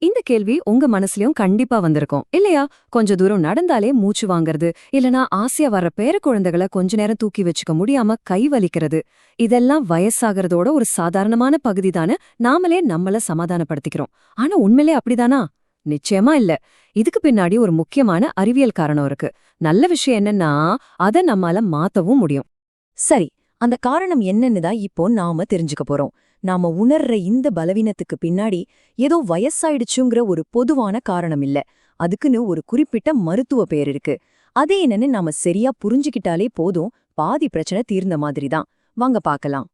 இந்த கேள்வி உங்க மனசுலயும் கண்டிப்பா வந்திருக்கும் இல்லையா? கொஞ்ச தூரம் நடந்தாலே மூச்சு வாங்குறது, இல்லனா ஆசையா வர்ற பேர குழந்தைகளை கொஞ்ச நேரம் தூக்கி வச்சுக்க முடியாம கை வலிக்கிறது, இதெல்லாம் வயசாகிறதோட ஒரு சாதாரணமான பகுதி தானே. நாமளே நம்மள சமாதானப்படுத்திக்கிறோம். ஆனா உண்மையிலே அப்படிதானா? நிச்சயமா இல்ல. இதுக்கு பின்னாடி ஒரு முக்கியமான அறிவியல் காரணம் இருக்கு. நல்ல விஷயம் என்னன்னா, அத நம்மால மாத்தவும் முடியும். சரி, அந்த காரணம் என்னன்னு தான் இப்போ நாம தெரிஞ்சுக்க போறோம். நாம உணர்ற இந்த பலவீனத்துக்கு பின்னாடி ஏதோ வயசாயிடுச்சுங்கிற ஒரு பொதுவான காரணம் இல்ல. அதுக்குன்னு ஒரு குறிப்பிட்ட மருத்துவ பெயர் இருக்கு. அது என்னன்னு நாம சரியா புரிஞ்சுக்கிட்டாலே போதும், பாதி பிரச்சனை தீர்ந்த மாதிரி தான். வாங்க பார்க்கலாம்.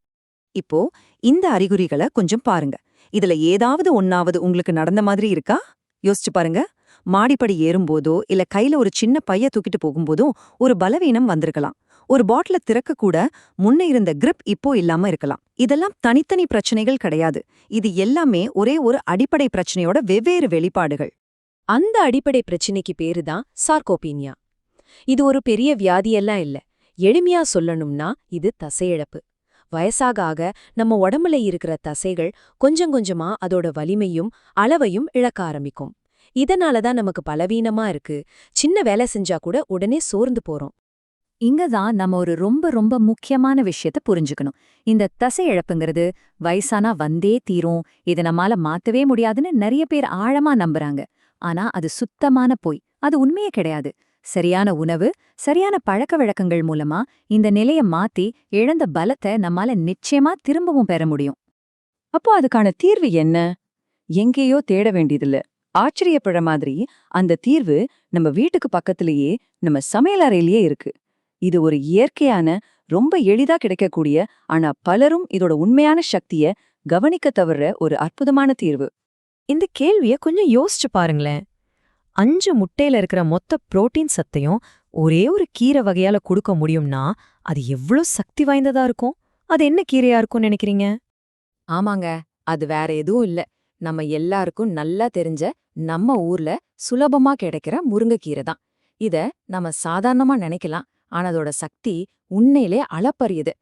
இப்போ இந்த அறிகுறிகளை கொஞ்சம் பாருங்க. இதுல ஏதாவது ஒன்னாவது உங்களுக்கு நடந்த மாதிரி இருக்கா? யோசிச்சு பாருங்க. மாடிப்படி ஏறும்போதோ இல்ல கையில ஒரு சின்ன பைய தூக்கிட்டு போகும்போதோ ஒரு பலவீனம் வந்திருக்கலாம். ஒரு பாட்டில திறக்க கூட முன்ன இருந்த கிரிப் இப்போ இல்லாம இருக்கலாம். இதெல்லாம் தனித்தனி பிரச்சனைகள் கிடையாது. இது எல்லாமே ஒரே ஒரு அடிப்படை பிரச்சனையோட வெவ்வேறு வெளிப்பாடுகள். அந்த அடிப்படை பிரச்சனைக்கு பேரு தான் சார்கோபீனியா. இது ஒரு பெரிய வியாதியெல்லாம் இல்ல. எளிமையா சொல்லணும்னா இது தசையிழப்பு. வயசாக ஆக நம்ம உடம்புல இருக்கிற தசைகள் கொஞ்சம் கொஞ்சமா அதோட வலிமையும் அளவையும் இழக்க ஆரம்பிக்கும். இதனால தான் நமக்கு பலவீனமா இருக்கு. சின்ன வேலை செஞ்சா கூட உடனே சோர்ந்து போறோம். இங்கதான் நம்ம ஒரு ரொம்ப ரொம்ப முக்கியமான விஷயத்த புரிஞ்சுக்கணும். இந்த தசை இழப்புங்கிறது வயசானா வந்தே தீரும், இதை நம்மால மாத்தவே முடியாதுன்னு நிறைய பேர் ஆழமா நம்புறாங்க. ஆனா அது சுத்தமான பொய். அது உண்மையே கிடையாது. சரியான உணவு, சரியான பழக்க வழக்கங்கள் மூலமா இந்த நிலைய மாத்தி இழந்த பலத்தை நம்மால நிச்சயமா திரும்பவும் பெற முடியும். அப்போ அதுக்கான தீர்வு என்ன? எங்கேயோ தேட வேண்டியதில்ல. ஆச்சரியப்பட மாதிரி அந்த தீர்வு நம்ம வீட்டுக்கு பக்கத்திலேயே, நம்ம சமையலறையிலேயே இருக்கு. இது ஒரு இயற்கையான, ரொம்ப எளிதா கிடைக்கக்கூடிய, ஆனா பலரும் இதோட உண்மையான சக்திய கவனிக்க தவற ஒரு அற்புதமான தீர்வு. இந்த கேள்விய கொஞ்சம் யோசிச்சு பாருங்களேன். 5 முட்டையில இருக்கிற மொத்த புரோட்டீன் சத்தையும் ஒரே ஒரு கீரை வகையால கொடுக்க முடியும்னா அது எவ்ளோ சக்தி வாய்ந்ததா இருக்கும்? அது என்ன கீரையா இருக்கும்னு நினைக்கிறீங்க? ஆமாங்க, அது வேற எதுவும் இல்ல. நம்ம எல்லாருக்கும் நல்லா தெரிஞ்ச, நம்ம ஊர்ல சுலபமா கிடைக்கிற முருங்கைக்கீரை தான். இத நம்ம சாதாரணமா நினைக்கலாம். ஆனா அதோட சக்தி உண்மையிலே அளப்பரியது.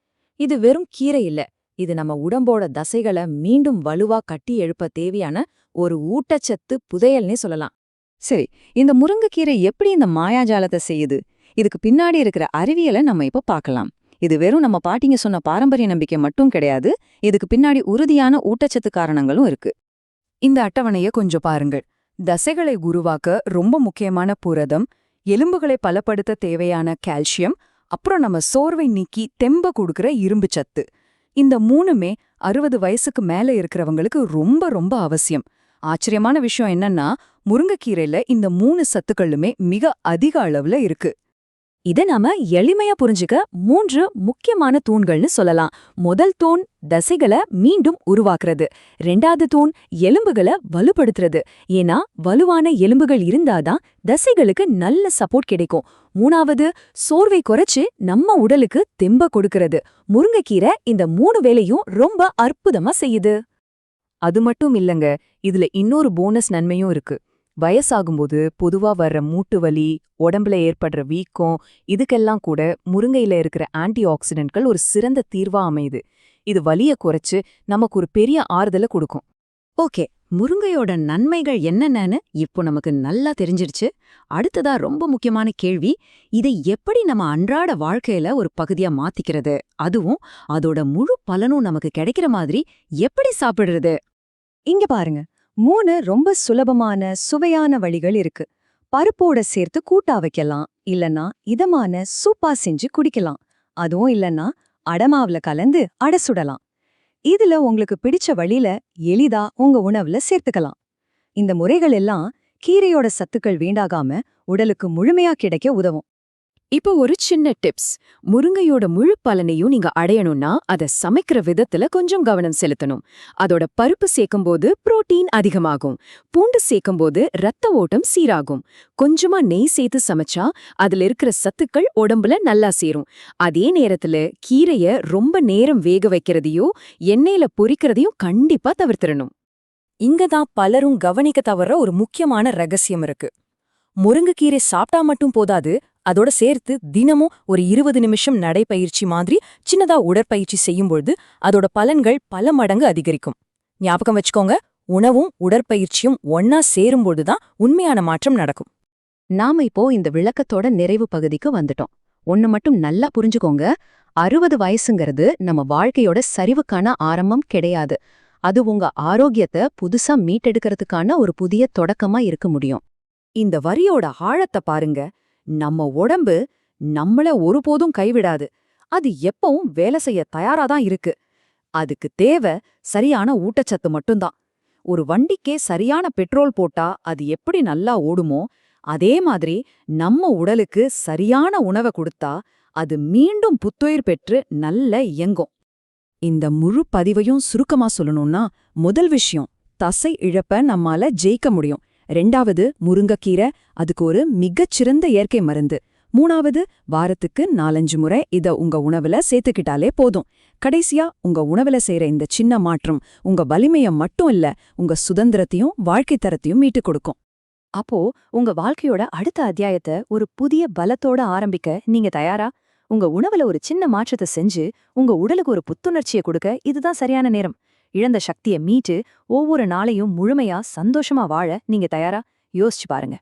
இது வெறும் கீரை இல்ல. இது நம்ம உடம்போட தசைகளை மீண்டும் வலுவா கட்டி எழுப்ப தேவையான ஒரு ஊட்டச்சத்து புதையல்னே சொல்லலாம். சரி, இந்த முருங்கைக்கீரை எப்படி இந்த மாயாஜாலத்தை செய்யுது? இதுக்கு பின்னாடி இருக்கிற அறிவியலை நம்ம இப்ப பார்க்கலாம். இது வெறும் நம்ம பாட்டிங்க சொன்ன பாரம்பரிய நம்பிக்கை மட்டும் கிடையாது. இதுக்கு பின்னாடி உறுதியான ஊட்டச்சத்து காரணங்களும் இருக்கு. இந்த அட்டவணைய கொஞ்சம் பாருங்கள். தசைகளை உருவாக்க ரொம்ப முக்கியமான புரதம், எலும்புகளை பலப்படுத்த தேவையான கால்சியம், அப்புறம் நம்ம சோர்வை நீக்கி தெம்ப கொடுக்கிற இரும்பு சத்து. இந்த மூணுமே 60 வயசுக்கு மேல இருக்கிறவங்களுக்கு ரொம்ப ரொம்ப அவசியம். ஆச்சரியமான விஷயம் என்னன்னா, முருங்கைக்கீரையில இந்த 3 சத்துக்களுமே மிக அதிக அளவுல இருக்கு. இத நாம எளிமையா புரிஞ்சுக்க 3 முக்கியமான தூண்கள்னு சொல்லலாம். முதல் தூண் தசைகளை மீண்டும் உருவாக்குறது. 2வது தூண் எலும்புகளை வலுப்படுத்துறது. ஏன்னா வலுவான எலும்புகள் இருந்தாதான் தசைகளுக்கு நல்ல சப்போர்ட் கிடைக்கும். 3வது சோர்வை குறைச்சு நம்ம உடலுக்கு தெம்ப கொடுக்கறது. முருங்கைக்கீரை இந்த 3 வேலையும் ரொம்ப அற்புதமா செய்யுது. அது மட்டும் இல்லங்க, இதுல இன்னொரு போனஸ் நன்மையும் இருக்கு. வயசாகும்போது பொதுவா வர்ற மூட்டு வலி, உடம்புல ஏற்படுற வீக்கம், இதுக்கெல்லாம் கூட முருங்கையில இருக்கிற ஆன்டி ஆக்சிடென்ட்கள் ஒரு சிறந்த தீர்வா அமையுது. இது வலிய குறைச்சு நமக்கு ஒரு பெரிய ஆறுதலை கொடுக்கும். ஓகே, முருங்கையோட நன்மைகள் என்னென்னு இப்போ நமக்கு நல்லா தெரிஞ்சிருச்சு. அடுத்ததா ரொம்ப முக்கியமான கேள்வி, இதை எப்படி நம்ம அன்றாட வாழ்க்கையில ஒரு பகுதியா மாத்திக்கிறது, அதுவும் அதோட முழு பலனும் நமக்கு கிடைக்கிற மாதிரி எப்படி சாப்பிடுறது? இங்க பாருங்க, 3 ரொம்ப சுலபமான சுவையான வழிகள் இருக்கு. பருப்போட சேர்த்து கூட்டா வைக்கலாம், இல்லனா இதமான சூப்பா செஞ்சு குடிக்கலாம். அதுவும் இல்லனா அடமாவுல கலந்து அடை சுடலாம். இதுல உங்களுக்கு பிடிச்ச வழியில எளிதா உங்க உணவுல சேர்த்துக்கலாம். இந்த முறைகள் எல்லாம் கீரையோட சத்துக்கள் வீண்டாகாம உடலுக்கு முழுமையா கிடைக்க உதவும். இப்போ ஒரு சின்ன டிப்ஸ். முருங்கையோட முழு பலனையும் நீங்க அடையணும்னா அதை சமைக்கிற விதத்துல கொஞ்சம் கவனம் செலுத்தணும். அதோட பருப்பு சேர்க்கும்போது புரோட்டீன் அதிகமாகும். பூண்டு சேர்க்கும்போது ரத்த ஓட்டம் சீராகும். கொஞ்சமா நெய் சேர்த்து சமைச்சா அதுல இருக்கிற சத்துக்கள் உடம்புல நல்லா சேரும். அதே நேரத்துல கீரைய ரொம்ப நேரம் வேக வைக்கிறதையோ எண்ணெயில பொரிக்கிறதையும் கண்டிப்பா தவிர்த்திடணும். இங்கதான் பலரும் கவனிக்க தவற ஒரு முக்கியமான ரகசியம் இருக்கு. முருங்கைக்கீரை சாப்பிட்டா மட்டும் போதாது, அதோட சேர்த்து தினமும் ஒரு 20 நிமிஷம் நடைப்பயிற்சி மாதிரி சின்னதா உடற்பயிற்சி செய்யும்பொழுது அதோட பலன்கள் பல மடங்கு அதிகரிக்கும். ஞாபகம் வச்சுக்கோங்க, உணவும் உடற்பயிற்சியும் ஒன்னா சேரும்போதுதான் உண்மையான மாற்றம் நடக்கும். நாம இப்போ இந்த விளக்கத்தோட நிறைவு பகுதிக்கு வந்துட்டோம். ஒன்னு மட்டும் நல்லா புரிஞ்சுக்கோங்க, 60 வயசுங்கிறது நம்ம வாழ்க்கையோட சரிவுக்கான ஆரம்பம் கிடையாது. அது உங்க ஆரோக்கியத்தை புதுசா மீட்டெடுக்கிறதுக்கான ஒரு புதிய தொடக்கமா இருக்க முடியும். இந்த வரியோட ஆழத்தை பாருங்க. நம்ம உடம்பு நம்மள ஒருபோதும் கைவிடாது. அது எப்பவும் வேலை செய்ய தயாராதான் இருக்கு. அதுக்கு தேவை சரியான ஊட்டச்சத்து மட்டும்தான். ஒரு வண்டிக்கே சரியான பெட்ரோல் போட்டா அது எப்படி நல்லா ஓடுமோ, அதே மாதிரி நம்ம உடலுக்கு சரியான உணவை கொடுத்தா அது மீண்டும் புத்துயிர் பெற்று நல்ல இயங்கும். இந்த முழு பதிவையும் சுருக்கமா சொல்லணும்னா, முதல் விஷயம், தசை இழப்ப நம்மால ஜெயிக்க முடியும். 2வது, முருங்கைக்கீரை, அதுக்கு ஒரு மிகச்சிறந்த இயற்கை மருந்து. 3வது, வாரத்துக்கு 4-5 முறை இத உங்க உணவுல சேர்த்துக்கிட்டாலே போதும். கடைசியா, உங்க உணவுல செய்யற இந்த சின்ன மாற்றம் உங்க வலிமைய மட்டும் இல்ல, உங்க சுதந்திரத்தையும் வாழ்க்கை தரத்தையும் மீட்டுக் கொடுக்கும். அப்போ உங்க வாழ்க்கையோட அடுத்த அத்தியாயத்தை ஒரு புதிய பலத்தோட ஆரம்பிக்க நீங்க தயாரா? உங்க உணவுல ஒரு சின்ன மாற்றத்தை செஞ்சு உங்க உடலுக்கு ஒரு புத்துணர்ச்சியை கொடுக்க இதுதான் சரியான நேரம். இழந்த சக்தியை மீட்டு ஒவ்வொரு நாளையும் முழுமையா சந்தோஷமா வாழ நீங்க தயாரா? யோசிச்சு பாருங்க.